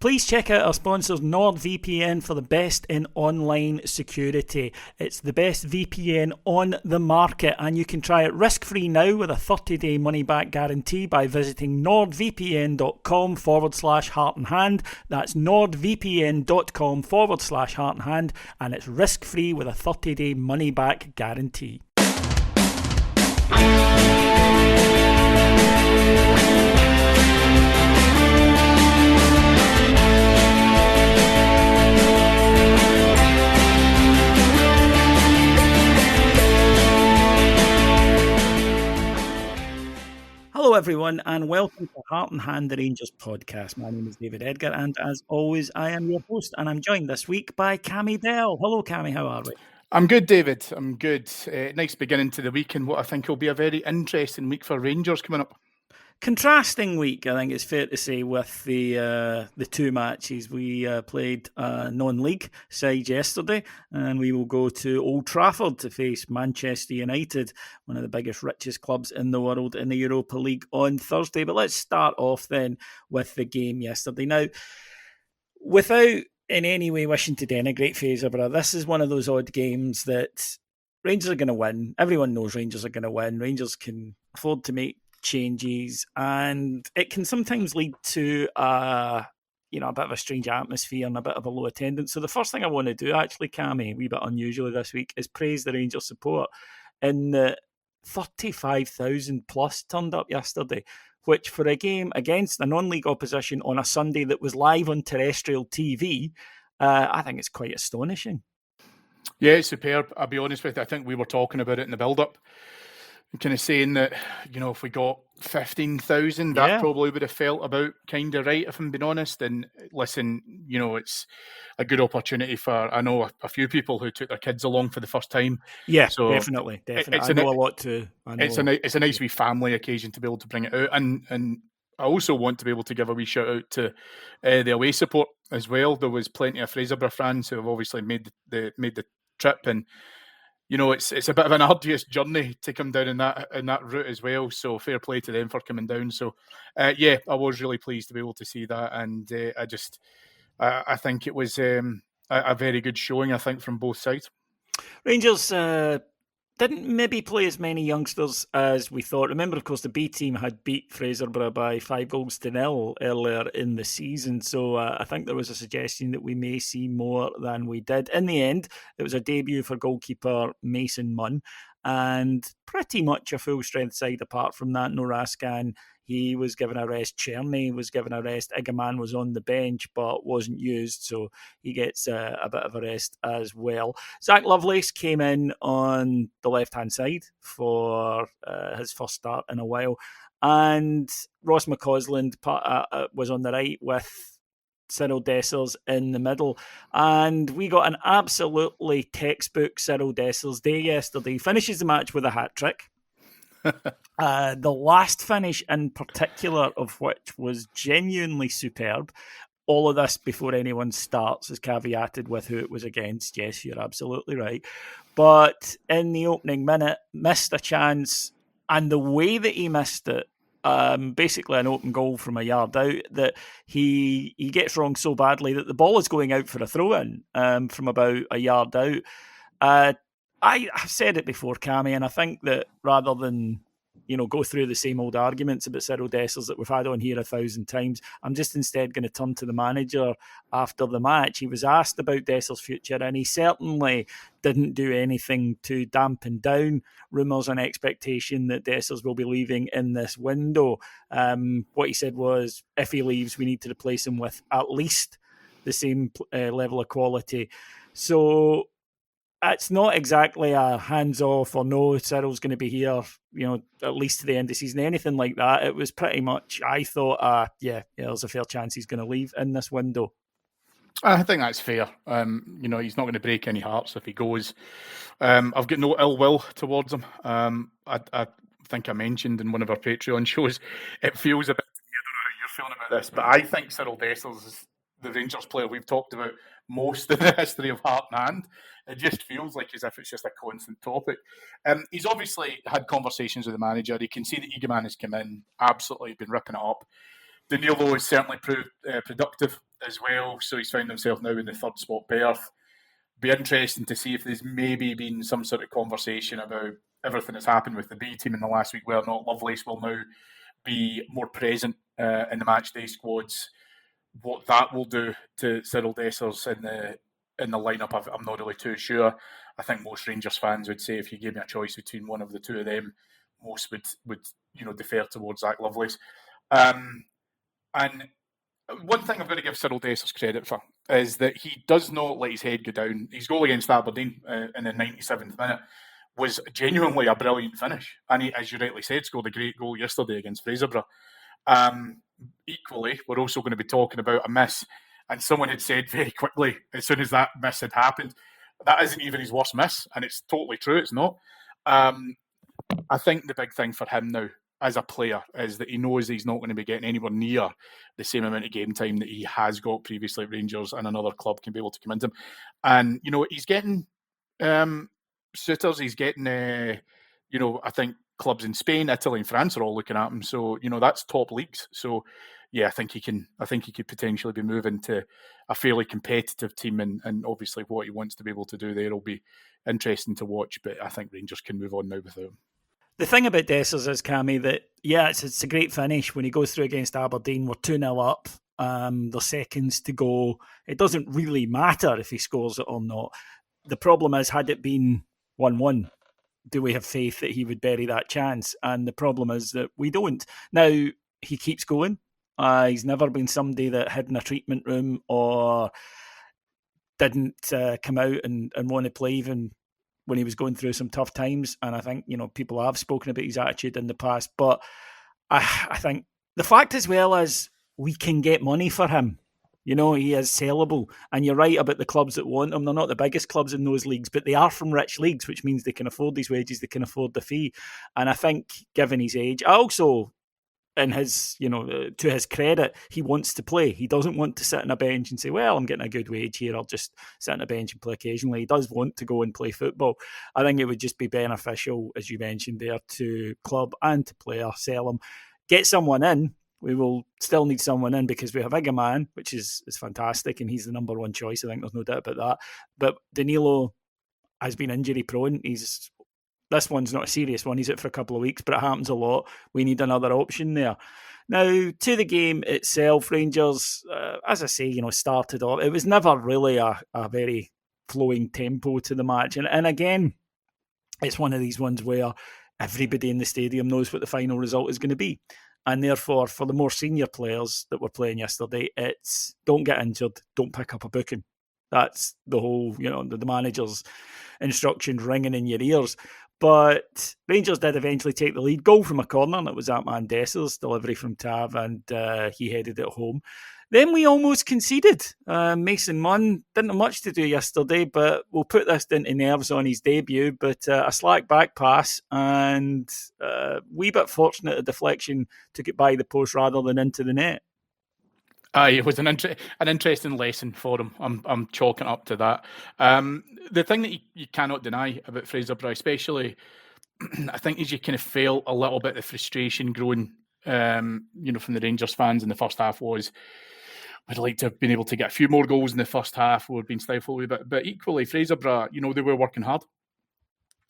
Please check out our sponsors NordVPN for the best in online security. It's the best VPN on the market, and you can try it risk-free now with a 30-day money-back guarantee by visiting nordvpn.com/heart and hand. That's nordvpn.com/heart and hand, and it's risk-free with a 30-day money-back guarantee. Hello everyone and welcome to Heart and Hand, the Rangers podcast. My name is David Edgar and as always I am your host and I'm joined this week by Cammy Bell. Hello Cammy, how are we? I'm good, David. I'm good. Nice beginning to the week and what I think will be a very interesting week for Rangers coming up. Contrasting week, I think it's fair to say, with the two matches. We played a non-league side yesterday, and we will go to Old Trafford to face Manchester United, one of the biggest, richest clubs in the world, in the Europa League on Thursday. But let's start off then with the game yesterday. Now, without in any way wishing to denigrate Fraserburgh, this is one of those odd games that Rangers are going to win. Everyone knows Rangers are going to win. Rangers can afford to make changes, and it can sometimes lead to a bit of a strange atmosphere and a bit of a low attendance. So the first thing I want to do, actually, Cammy, a wee bit unusually this week, is praise the Rangers support. In the 35,000 plus turned up yesterday, which for a game against a non-league opposition on a Sunday that was live on terrestrial TV, I think it's quite astonishing. Yeah, it's superb. I'll be honest with you, I think we were talking about it in the build-up, kind of saying that, if we got 15,000, that probably would have felt about kind of right, if I'm being honest. And listen, it's a good opportunity for, I know a few people who took their kids along for the first time. Yeah, so definitely. It's a lot too. It's a nice wee family occasion to be able to bring it out. And I also want to be able to give a wee shout out to the away support as well. There was plenty of Fraserburgh fans who have obviously made the trip, and it's a bit of an arduous journey to come down in that route as well. So fair play to them for coming down. So I was really pleased to be able to see that, and I think it was a very good showing, I think, from both sides. Rangers didn't maybe play as many youngsters as we thought. Remember, of course, the B team had beat Fraserburgh by 5-0 earlier in the season. So I think there was a suggestion that we may see more than we did. In the end, it was a debut for goalkeeper Mason Munn, and pretty much a full-strength side apart from that. No Raskan. He was given a rest. Cherny was given a rest. Igaman was on the bench but wasn't used, so he gets a bit of a rest as well. Zach Lovelace came in on the left-hand side for his first start in a while, and Ross McCausland was on the right with Cyril Dessers in the middle, and we got an absolutely textbook Cyril Dessers day yesterday. He finishes the match with a hat-trick. The last finish in particular of which was genuinely superb. All of this before anyone starts is caveated with who it was against. Yes, you're absolutely right. But in the opening minute, missed a chance, and the way that he missed it, basically an open goal from a yard out, that he gets wrong so badly that the ball is going out for a throw-in from about a yard out. I've said it before, Cammy, and I think that rather than go through the same old arguments about Cyril Dessers that we've had on here 1,000 times, I'm just instead going to turn to the manager after the match. He was asked about Dessers' future, and he certainly didn't do anything to dampen down rumours and expectation that Dessers will be leaving in this window. What he said was, if he leaves, we need to replace him with at least the same level of quality. So it's not exactly a hands-off or no, Cyril's going to be here, at least to the end of the season, anything like that. It was pretty much, I thought, there's a fair chance he's going to leave in this window. I think that's fair. He's not going to break any hearts if he goes. I've got no ill will towards him. I think I mentioned in one of our Patreon shows, it feels a bit, I don't know how you're feeling about this, but I think Cyril Dessers is the Rangers player we've talked about most in the history of Heart and Hand. It just feels like as if it's just a constant topic. He's obviously had conversations with the manager. He can see that Eagleman has come in, absolutely been ripping it up. Danilo has certainly proved productive as well, so he's found himself now in the third spot berth. Be interesting to see if there's maybe been some sort of conversation about everything that's happened with the B team in the last week, where not Lovelace will now be more present in the match day squads. What that will do to Cyril Dessers in the lineup, I'm not really too sure. I think most Rangers fans would say if you gave me a choice between one of the two of them, most would defer towards Zach Lovelace. And one thing I've got to give Cyril Dessers credit for is that he does not let his head go down. His goal against Aberdeen in the 97th minute was genuinely a brilliant finish. And he, as you rightly said, scored a great goal yesterday against Fraserburgh. Equally, we're also going to be talking about a miss. And someone had said very quickly, as soon as that miss had happened, that isn't even his worst miss. And it's totally true, it's not. I think the big thing for him now as a player is that he knows he's not going to be getting anywhere near the same amount of game time that he has got previously at Rangers, and another club can be able to come into him. And, he's getting suitors, he's getting, I think clubs in Spain, Italy and France are all looking at him. So, that's top leagues. So, yeah, I think he could potentially be moving to a fairly competitive team, and obviously what he wants to be able to do there will be interesting to watch, but I think Rangers can move on now without him. The thing about Dessers is, Cammy, that, it's a great finish when he goes through against Aberdeen. We're 2-0 up. There's seconds to go. It doesn't really matter if he scores it or not. The problem is, had it been 1-1, do we have faith that he would bury that chance? And the problem is that we don't. Now, he keeps going. He's never been somebody that hid in a treatment room or didn't come out and want to play even when he was going through some tough times. And I think, people have spoken about his attitude in the past. But I think the fact as well is we can get money for him. He is sellable. And you're right about the clubs that want him. They're not the biggest clubs in those leagues, but they are from rich leagues, which means they can afford these wages, they can afford the fee. And I think, given his age, I also, in his, to his credit, he wants to play. He doesn't want to sit on a bench and say, well, I'm getting a good wage here, I'll just sit on a bench and play occasionally. He does want to go and play football. I think it would just be beneficial, as you mentioned there, to club and to player, sell him, get someone in. We will still need someone in because we have Igaman, which is fantastic, and he's the number one choice. I think there's no doubt about that. But Danilo has been injury prone. This one's not a serious one. He's out for a couple of weeks, but it happens a lot. We need another option there. Now, to the game itself, Rangers, as I say, started off. It was never really a very flowing tempo to the match. And again, it's one of these ones where everybody in the stadium knows what the final result is going to be. And therefore, for the more senior players that were playing yesterday, it's don't get injured, don't pick up a booking. That's the whole, the manager's instructions ringing in your ears. But Rangers did eventually take the lead. Goal from a corner, and it was that man Dessers, delivery from Tav, and he headed it home. Then we almost conceded. Mason Munn didn't have much to do yesterday, but we'll put this into nerves on his debut. But a slack back pass and a wee bit fortunate a deflection took it by the post rather than into the net. It was an interesting lesson for him. I'm chalking up to that. The thing that you cannot deny about Fraserburgh, especially, I think, is you kind of felt a little bit of frustration growing, from the Rangers fans in the first half. Was I'd like to have been able to get a few more goals in the first half. We've been stifled a wee bit, but equally, Fraserburgh, they were working hard.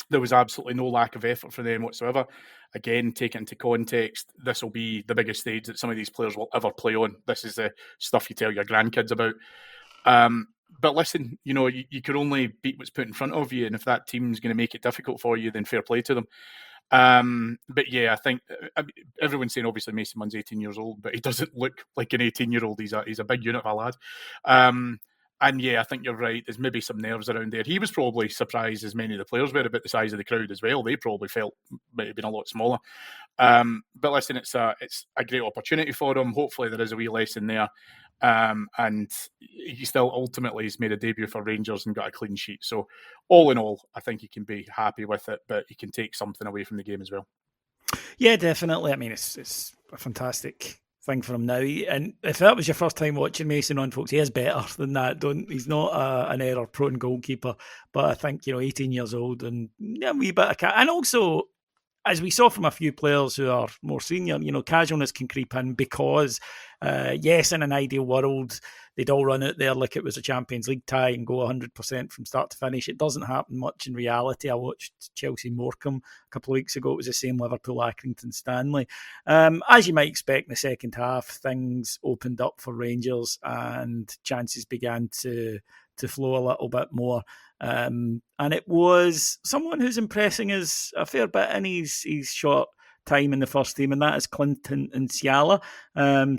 There was absolutely no lack of effort for them whatsoever. Again, take it into context, this will be the biggest stage that some of these players will ever play on. This is the stuff you tell your grandkids about. But listen, you can only beat what's put in front of you, and if that team's going to make it difficult for you, then fair play to them. But yeah, I think everyone's saying obviously Mason Munn's 18 years old, but he doesn't look like an 18-year-old. He's a big unit of a lad. And yeah, I think you're right. There's maybe some nerves around there. He was probably surprised, as many of the players were, about the size of the crowd as well. They probably felt it might have been a lot smaller. But listen, it's a great opportunity for him. Hopefully there is a wee lesson there. And he still ultimately has made a debut for Rangers and got a clean sheet. So all in all, I think he can be happy with it, but he can take something away from the game as well. Yeah, definitely. I mean, it's a fantastic thing for him now. And if that was your first time watching Mason on, folks, he is better than that. He's not an error-prone goalkeeper, but I think 18 years old and a wee bit of and also as we saw from a few players who are more senior, casualness can creep in because, yes, in an ideal world, they'd all run out there like it was a Champions League tie and go 100% from start to finish. It doesn't happen much in reality. I watched Chelsea Morecambe a couple of weeks ago. It was the same Liverpool Accrington Stanley. As you might expect in the second half, things opened up for Rangers and chances began to flow a little bit more. And it was someone who's impressing us a fair bit in his short time in the first team, and that is Clinton Nsiala.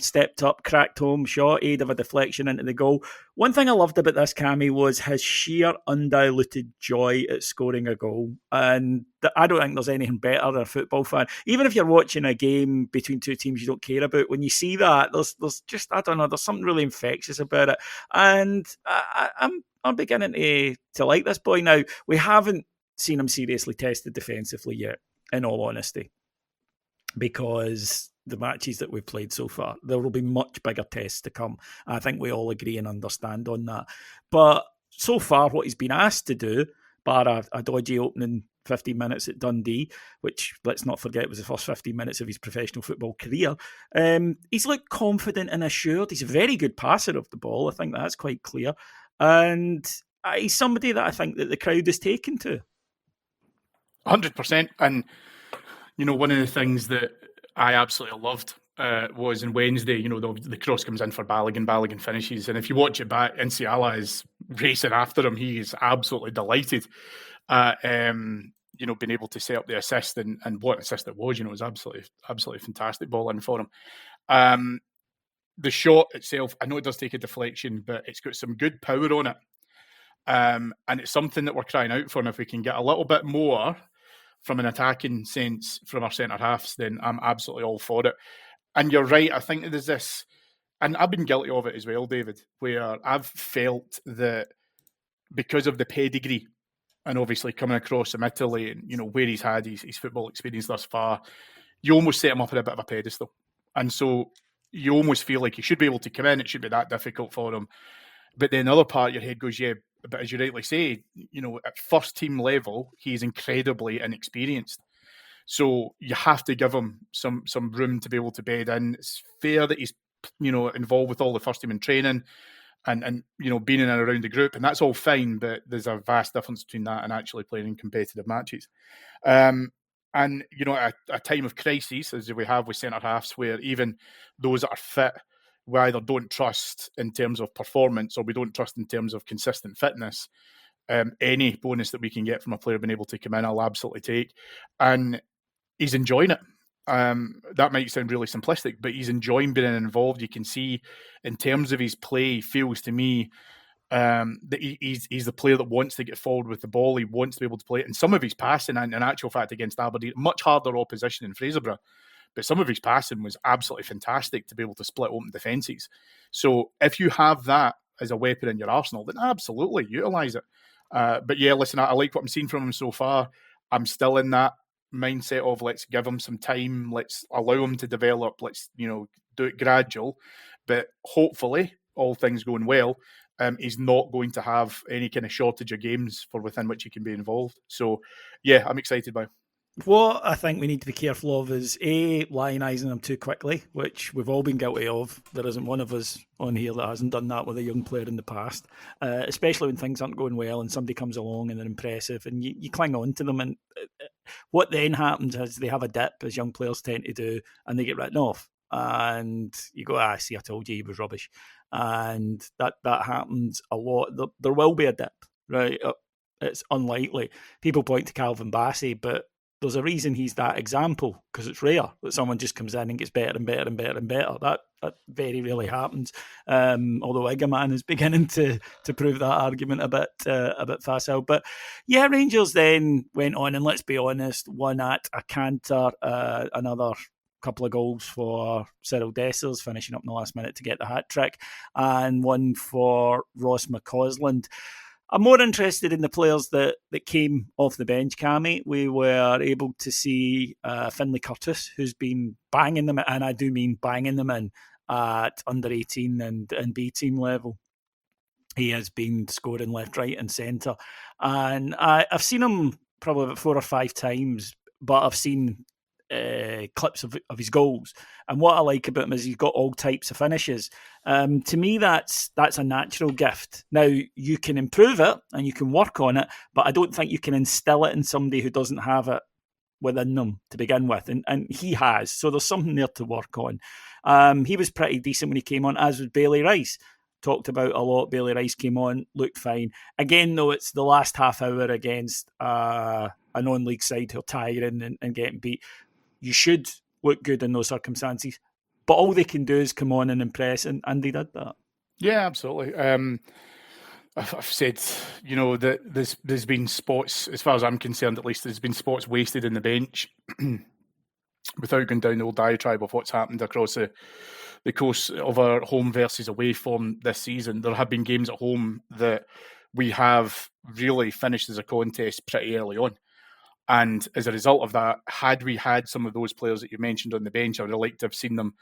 Stepped up, cracked home shot, aid of a deflection into the goal. One thing I loved about this, Cammy, was his sheer undiluted joy at scoring a goal. And I don't think there's anything better than a football fan. Even if you're watching a game between two teams you don't care about, when you see that, there's just, I don't know, there's something really infectious about it. And I'm beginning to like this boy now. We haven't seen him seriously tested defensively yet, in all honesty, because the matches that we've played so far, there will be much bigger tests to come. I think we all agree and understand on that. But so far, what he's been asked to do, bar a dodgy opening 15 minutes at Dundee, which, let's not forget, was the first 15 minutes of his professional football career, he's looked confident and assured. He's a very good passer of the ball. I think that's quite clear. And he's somebody that I think that the crowd is taken to. 100%. And, one of the things that I absolutely loved was on Wednesday, the cross comes in for Balogun finishes. And if you watch it back, Nsiala is racing after him. He is absolutely delighted at, being able to set up the assist. And what assist it was, it was absolutely fantastic ball in for him. The shot itself, I know it does take a deflection, but it's got some good power on it. And it's something that we're crying out for. And if we can get a little bit more from an attacking sense from our centre-halves, then I'm absolutely all for it. And you're right, I think there's this, and I've been guilty of it as well, David, where I've felt that because of the pedigree and obviously coming across from Italy and, where he's had his football experience thus far, you almost set him up on a bit of a pedestal. And so you almost feel like he should be able to come in, it should be that difficult for him. But then the other part of your head goes, yeah, but as you rightly say, at first team level, he's incredibly inexperienced. So you have to give him some room to be able to bed in. It's fair that he's, involved with all the first team in training and being in and around the group, and that's all fine, but there's a vast difference between that and actually playing in competitive matches. And, at a time of crisis, as we have with centre-halves, where even those that are fit, we either don't trust in terms of performance or we don't trust in terms of consistent fitness. Any bonus that we can get from a player being able to come in, I'll absolutely take. And he's enjoying it. That might sound really simplistic, but he's enjoying being involved. You can see in terms of his play, feels to me that he's the player that wants to get forward with the ball. He wants to be able to play it. And some of his passing, in actual fact, against Aberdeen, much harder opposition in Fraserburgh, but some of his passing was absolutely fantastic to be able to split open defences. So if you have that as a weapon in your arsenal, then absolutely utilise it. But yeah, listen, I like what I'm seeing from him so far. I'm still in that mindset of let's give him some time, let's allow him to develop, let's do it gradual. But hopefully, all things going well, he's not going to have any kind of shortage of games for within which he can be involved. So yeah, I'm excited by him. What I think we need to be careful of is lionising them too quickly, which we've all been guilty of. There isn't one of us on here that hasn't done that with a young player in the past, especially when things aren't going well and somebody comes along and they're impressive and you cling on to them. And what then happens is they have a dip, as young players tend to do, and they get written off. And you go, see, I told you he was rubbish. And that happens a lot. There will be a dip, right? It's unlikely. People point to Calvin Bassey, but there's a reason he's that example, because it's rare that someone just comes in and gets better and better and better and better. That very rarely happens. Although Igaman is beginning to prove that argument a bit facile. But yeah, Rangers then went on, and let's be honest, won at a canter. Another couple of goals for Cyril Dessers, finishing up in the last minute to get the hat trick, and one for Ross McCausland. I'm more interested in the players that came off the bench, Cammy. We were able to see Finlay Curtis, who's been banging them, and I do mean banging them in, at under 18 and B team level. He has been scoring left, right and centre. And I've seen him probably about 4 or 5 times but I've seen clips of his goals. And what I like about him is he's got all types of finishes. To me, that's a natural gift. Now, you can improve it and you can work on it, but I don't think you can instill it in somebody who doesn't have it within them to begin with. And he has. So there's something there to work on. He was pretty decent when he came on, as was Bailey Rice. Talked about a lot. Bailey Rice came on, looked fine. Again, though, it's the last half hour against a non-league side who are tiring and getting beat. You should look good in those circumstances. But all they can do is come on and impress, and they did that. Yeah, absolutely. I've said, that there's been spots, as far as I'm concerned at least, there's been spots wasted in the bench without going down the old diatribe of what's happened across the course of our home versus away form this season. There have been games at home that we have really finished as a contest pretty early on. And as a result of that, had we had some of those players that you mentioned on the bench, I would have liked to have seen them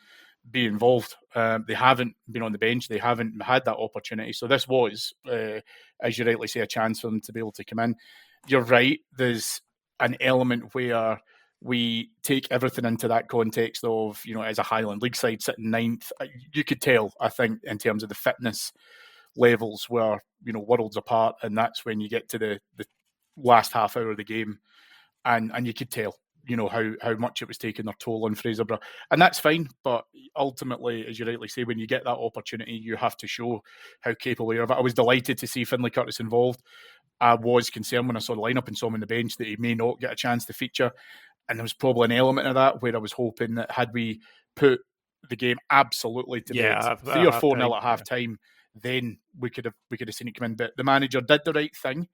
be involved. They haven't been on the bench. They haven't had that opportunity. So this was, as you rightly say, a chance for them to be able to come in. You're right. There's an element where we take everything into that context of, as a Highland League side sitting ninth, you could tell, I think, in terms of the fitness levels were, worlds apart. And that's when you get to the last half hour of the game. And you could tell, how much it was taking their toll on Fraserburgh. And that's fine. But ultimately, as you rightly say, when you get that opportunity, you have to show how capable you are. But I was delighted to see Finlay Curtis involved. I was concerned when I saw the lineup and saw him on the bench that he may not get a chance to feature. And there was probably an element of that where I was hoping that had we put the game absolutely to bed, 3 or 4-0 at half time, then we could have seen it come in. But the manager did the right thing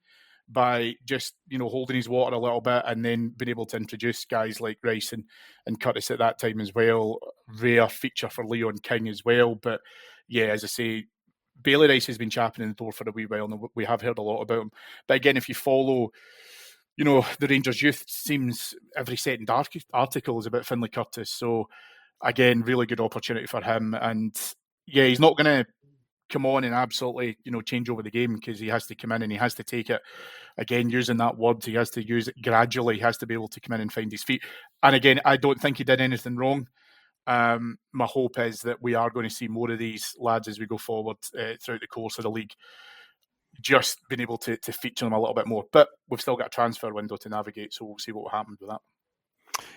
by just, holding his water a little bit and then being able to introduce guys like Rice and Curtis at that time as well. Rare feature for Leon King as well. But yeah, as I say, Bailey Rice has been chapping in the door for a wee while and we have heard a lot about him. But again, if you follow, the Rangers youth, seems every second article is about Finlay Curtis. So again, really good opportunity for him. And yeah, he's not going to come on and absolutely, change over the game because he has to come in and he has to take it. Again, using that word, he has to use it gradually. He has to be able to come in and find his feet. And again, I don't think he did anything wrong. My hope is that we are going to see more of these lads as we go forward throughout the course of the league, just being able to feature them a little bit more. But we've still got a transfer window to navigate, so we'll see what happens with that.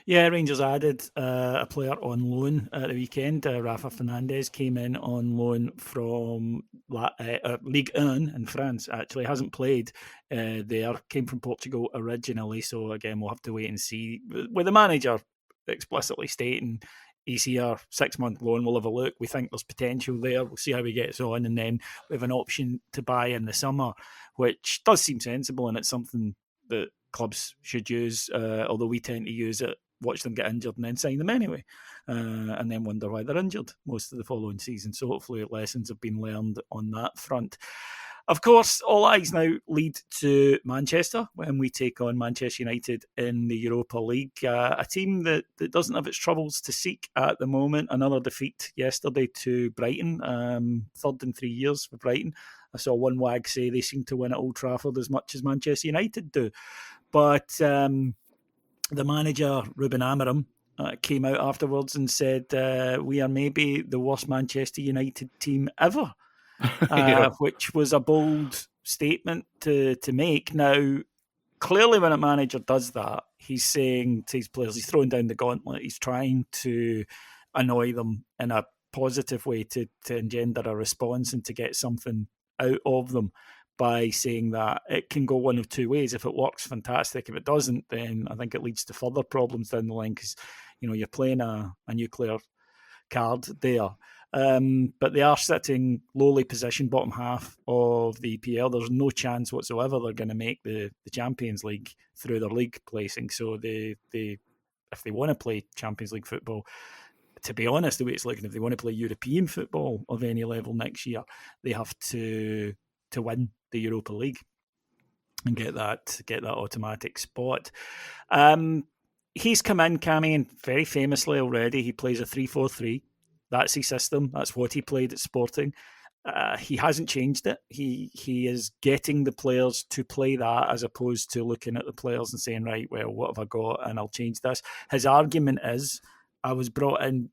Yeah, Rangers added a player on loan at the weekend. Rafa Fernandez came in on loan from Ligue 1 in France, actually. Hasn't played there, came from Portugal originally. So again, we'll have to wait and see. With the manager explicitly stating he's here, 6-month loan, we'll have a look. We think there's potential there. We'll see how he gets on. And then we have an option to buy in the summer, which does seem sensible. And it's something that clubs should use, although we tend to use it, watch them get injured and then sign them anyway, and then wonder why they're injured most of the following season. So hopefully lessons have been learned on that front. Of course, all eyes now lead to Manchester when we take on Manchester United in the Europa League, a team that doesn't have its troubles to seek at the moment. Another defeat yesterday to Brighton, third in 3 years for Brighton. I saw one wag say they seem to win at Old Trafford as much as Manchester United do. But the manager, Ruben Amorim, came out afterwards and said, we are maybe the worst Manchester United team ever. Which was a bold statement to make. Now, clearly when a manager does that, he's saying to his players, he's throwing down the gauntlet, he's trying to annoy them in a positive way to engender a response and to get something out of them by saying that it can go one of two ways. If it works, fantastic. If it doesn't, then I think it leads to further problems down the line because, you're playing a nuclear card there. But they are sitting lowly positioned, bottom half of the EPL. There's no chance whatsoever they're going to make the Champions League through their league placing. So they if they want to play Champions League football, to be honest, the way it's looking, if they want to play European football of any level next year, they have to win the Europa League and get that automatic spot. He's come in, Cammy, and very famously already, he plays a 3-4-3. That's his system. That's what he played at Sporting. he hasn't changed it. He is getting the players to play that as opposed to looking at the players and saying, right, well, what have I got? And I'll change this. His argument is, I was brought in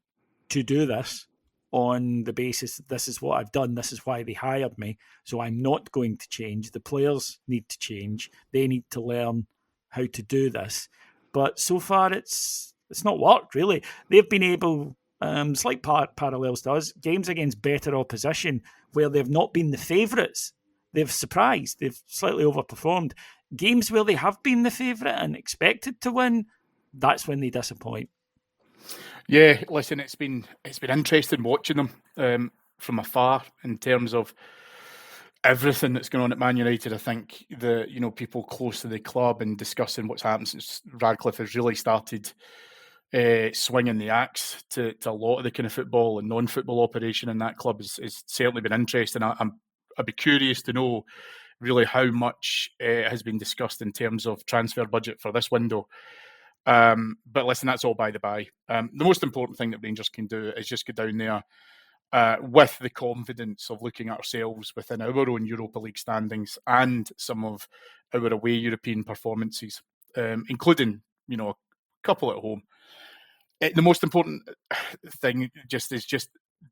to do this on the basis that this is what I've done. This is why they hired me. So I'm not going to change. The players need to change. They need to learn how to do this. But so far, it's not worked, really. They've been able, slight parallels to us, games against better opposition where they've not been the favourites. They've surprised. They've slightly overperformed. Games where they have been the favourite and expected to win, that's when they disappoint. Yeah, listen, it's been interesting watching them from afar in terms of everything that's going on at Man United. I think people close to the club and discussing what's happened since Radcliffe has really started swinging the axe to a lot of the kind of football and non-football operation in that club has certainly been interesting. I'd be curious to know really how much has been discussed in terms of transfer budget for this window. But listen, that's all by the by. The most important thing that Rangers can do is just go down there with the confidence of looking at ourselves within our own Europa League standings and some of our away European performances, including a couple at home. The most important thing is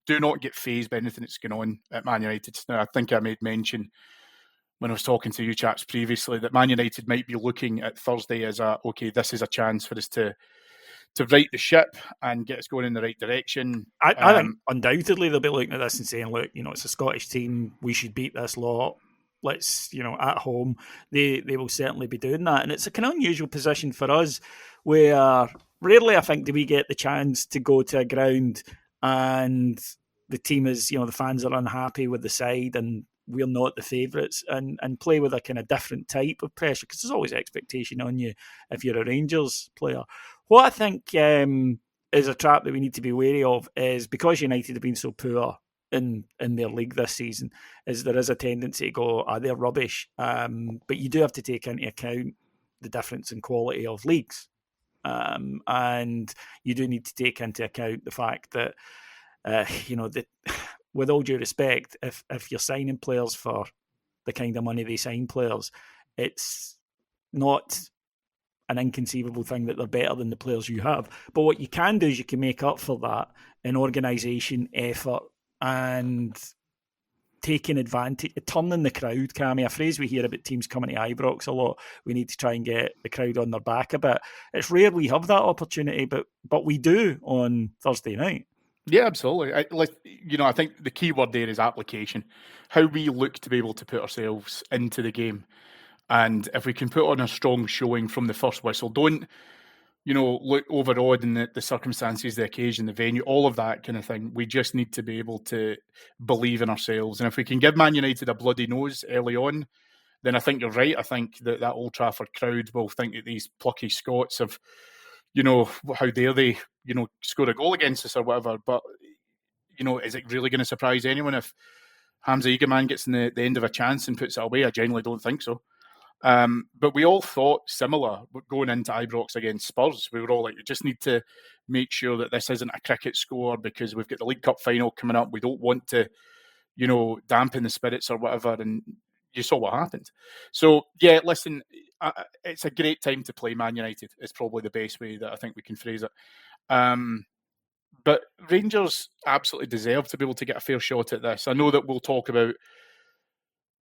do not get fazed by anything that's going on at Man United. Now, I think I made mention when I was talking to you chaps previously that Man United might be looking at Thursday as this is a chance for us to right the ship and get us going in the right direction. I think undoubtedly they'll be looking at this and saying, look, it's a Scottish team, we should beat this lot. Let's, at home, they will certainly be doing that. And it's a kind of unusual position for us where rarely, I think, do we get the chance to go to a ground and the team is, the fans are unhappy with the side and we're not the favourites and play with a kind of different type of pressure because there's always expectation on you if you're a Rangers player. What I think is a trap that we need to be wary of is because United have been so poor in their league this season, is there is a tendency to go, they're rubbish. But you do have to take into account the difference in quality of leagues. And you do need to take into account the fact that, that with all due respect, if you're signing players for the kind of money they sign players, it's not an inconceivable thing that they're better than the players you have. But what you can do is you can make up for that in organisation, effort, and taking advantage, turning the crowd, Cammy, a phrase we hear about teams coming to Ibrox a lot. We need to try and get the crowd on their back a bit. It's rare we have that opportunity, but we do on Thursday night. Yeah, absolutely. I think the key word there is application. How we look to be able to put ourselves into the game. And if we can put on a strong showing from the first whistle, don't, look overawed in the circumstances, the occasion, the venue, all of that kind of thing. We just need to be able to believe in ourselves. And if we can give Man United a bloody nose early on, then I think you're right. I think that Old Trafford crowd will think that these plucky Scots have, how dare they, score a goal against us or whatever. But, is it really going to surprise anyone if Hamza Egerman gets in the end of a chance and puts it away? I genuinely don't think so. But we all thought similar going into Ibrox against Spurs. We were all like, we just need to make sure that this isn't a cricket score because we've got the League Cup final coming up. We don't want to, dampen the spirits or whatever. And you saw what happened. So, yeah, listen, it's a great time to play Man United. It's probably the best way that I think we can phrase it. But Rangers absolutely deserve to be able to get a fair shot at this. I know that we'll talk about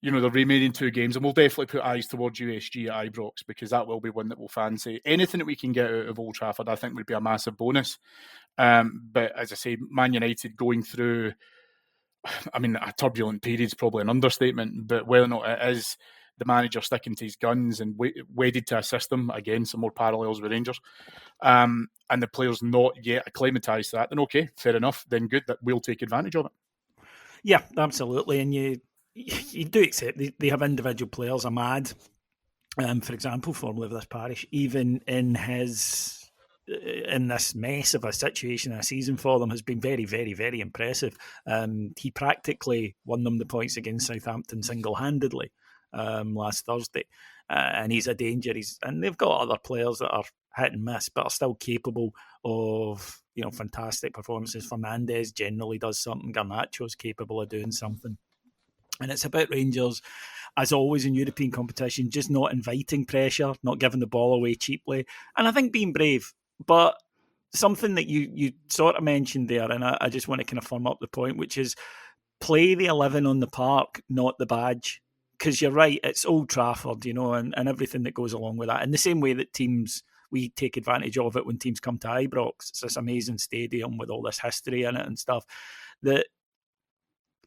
the remaining two games, and we'll definitely put eyes towards USG at Ibrox because that will be one that we'll fancy. Anything that we can get out of Old Trafford, I think, would be a massive bonus. But as I say, Man United going through, a turbulent period is probably an understatement, but whether or not it is the manager sticking to his guns and wedded to a system, again, some more parallels with Rangers, and the players not yet acclimatised to that, then okay, fair enough, then good, that we'll take advantage of it. Yeah, absolutely. And you do accept they have individual players. Ahmad, for example, formerly of this parish, even in this mess of a situation, a season for them, has been very, very, very impressive. He practically won them the points against Southampton single-handedly. last Thursday. And he's a danger. And they've got other players that are hit and miss, but are still capable of, fantastic performances. Fernandes generally does something. Garnacho's capable of doing something. And it's about Rangers, as always in European competition, just not inviting pressure, not giving the ball away cheaply. And I think being brave. But something that you sort of mentioned there, and I just want to kind of firm up the point, which is play the 11 on the park, not the badge. Because you're right, it's Old Trafford, and everything that goes along with that. In the same way that we take advantage of it when teams come to Ibrox. It's this amazing stadium with all this history in it and stuff. That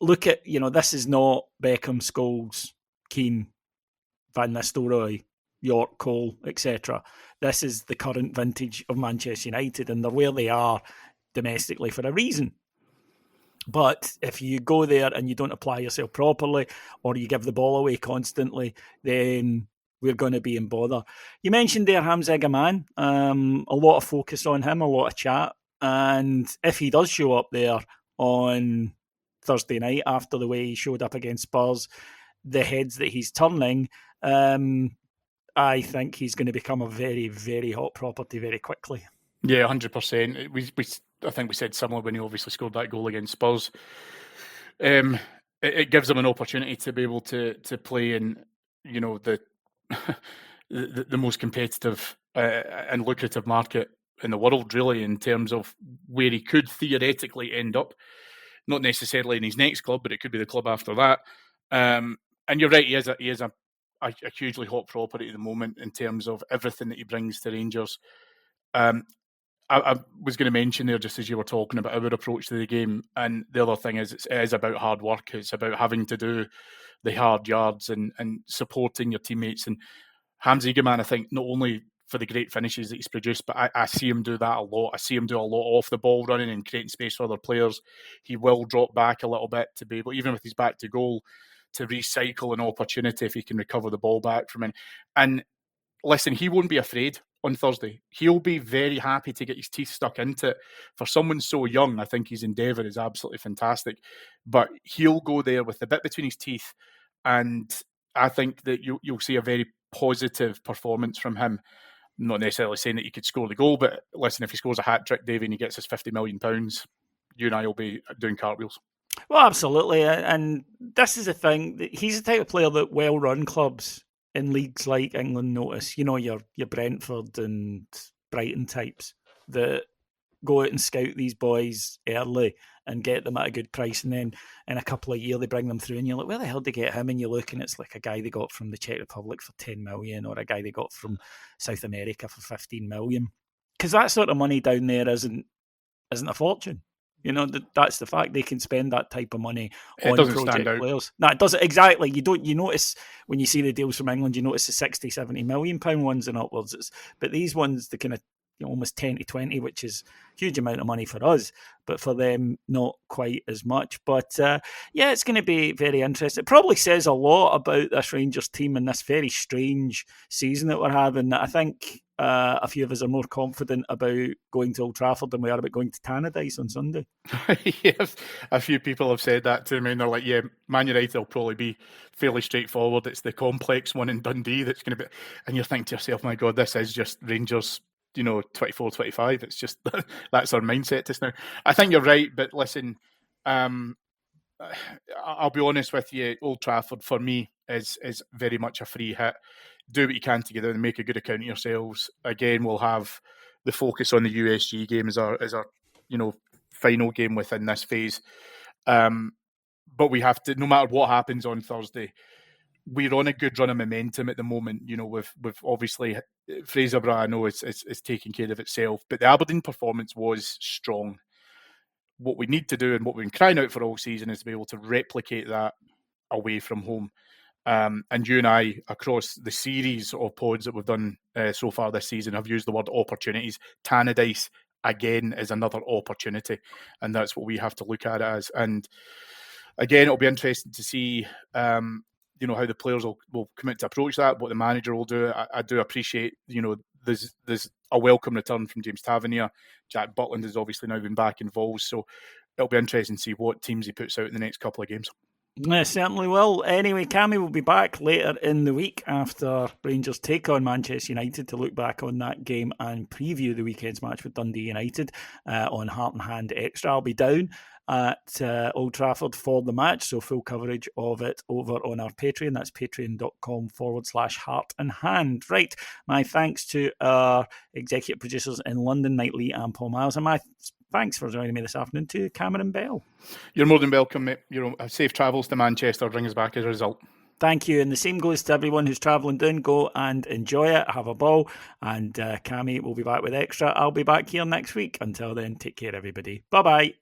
look at, this is not Beckham, Scholes, Keane, Van Nistelrooy, York, Cole, etc. This is the current vintage of Manchester United, and they're where they are domestically for a reason. But if you go there and you don't apply yourself properly, or you give the ball away constantly, then we're going to be in bother. You mentioned there Hamza Gaman, a lot of focus on him, a lot of chat. And if he does show up there on Thursday night after the way he showed up against Spurs, the heads that he's turning, I think he's going to become a very, very hot property very quickly. Yeah, 100%. I think we said similar when he obviously scored that goal against Spurs. It gives him an opportunity to be able to play in, the most competitive and lucrative market in the world, really, in terms of where he could theoretically end up. Not necessarily in his next club, but it could be the club after that. And you're right, he is a hugely hot property at the moment in terms of everything that he brings to Rangers. I was going to mention there, just as you were talking about our approach to the game, and the other thing is it is about hard work. It's about having to do the hard yards and supporting your teammates. And Hamza Egerman, I think, not only for the great finishes that he's produced, but I see him do that a lot. I see him do a lot off the ball running and creating space for other players. He will drop back a little bit to be able, even with his back to goal, to recycle an opportunity if he can recover the ball back from it. And listen, he won't be afraid on Thursday. He'll be very happy to get his teeth stuck into it. For someone so young, I think his endeavour is absolutely fantastic. But he'll go there with the bit between his teeth, and I think that you'll see a very positive performance from him. I'm not necessarily saying that he could score the goal, but listen, if he scores a hat-trick, Davy, and he gets his £50 million, you and I will be doing cartwheels. Well, absolutely. And this is the thing. He's the type of player that well-run clubs in leagues like England notice. Your Brentford and Brighton types that go out and scout these boys early and get them at a good price, and then in a couple of years they bring them through and you're like, where the hell did they get him? And you look and it's like a guy they got from the Czech Republic for 10 million or a guy they got from South America for 15 million. Because that sort of money down there isn't a fortune. That's the fact. They can spend that type of money on project players. No, it doesn't. Exactly. You notice when you see the deals from England, you notice the 60, 70 million pound ones and upwards. But these ones, the kind of almost 10 to 20, which is a huge amount of money for us, but for them, not quite as much. But yeah, it's going to be very interesting. It probably says a lot about this Rangers team and this very strange season that we're having. I think a few of us are more confident about going to Old Trafford than we are about going to Tannadice on Sunday. Yes, a few people have said that to me, and they're like, yeah, Man United will probably be fairly straightforward. It's the complex one in Dundee that's going to be... And you're thinking to yourself, my God, this is just Rangers, 24, 25. It's just, that's our mindset just now. I think you're right, but listen, I'll be honest with you, Old Trafford, for me, is very much a free hit. Do what you can together and make a good account of yourselves. Again, we'll have the focus on the USG game as our final game within this phase. But we have to, no matter what happens on Thursday, we're on a good run of momentum at the moment. With obviously Fraserburgh, I know it's taking care of itself, but the Aberdeen performance was strong. What we need to do and what we've been crying out for all season is to be able to replicate that away from home. And you and I, across the series of pods that we've done so far this season, have used the word opportunities. Tannadice, again, is another opportunity. And that's what we have to look at it as. And again, it'll be interesting to see how the players will commit to approach that, what the manager will do. I do appreciate, there's a welcome return from James Tavernier. Jack Butland has obviously now been back involved. So it'll be interesting to see what teams he puts out in the next couple of games. Certainly will. Anyway, Cammy will be back later in the week after Rangers take on Manchester United to look back on that game and preview the weekend's match with Dundee United on Heart and Hand Extra. I'll be down at Old Trafford for the match, so full coverage of it over on our Patreon. That's patreon.com/heart and hand. Right, my thanks to our executive producers in London, Knightley and Paul Miles, and my thanks for joining me this afternoon to Cameron Bell. You're more than welcome, mate. Safe travels to Manchester. Bring us back as a result. Thank you. And the same goes to everyone who's travelling down. Go and enjoy it. Have a ball. And Cammy will be back with extra. I'll be back here next week. Until then, take care, everybody. Bye-bye.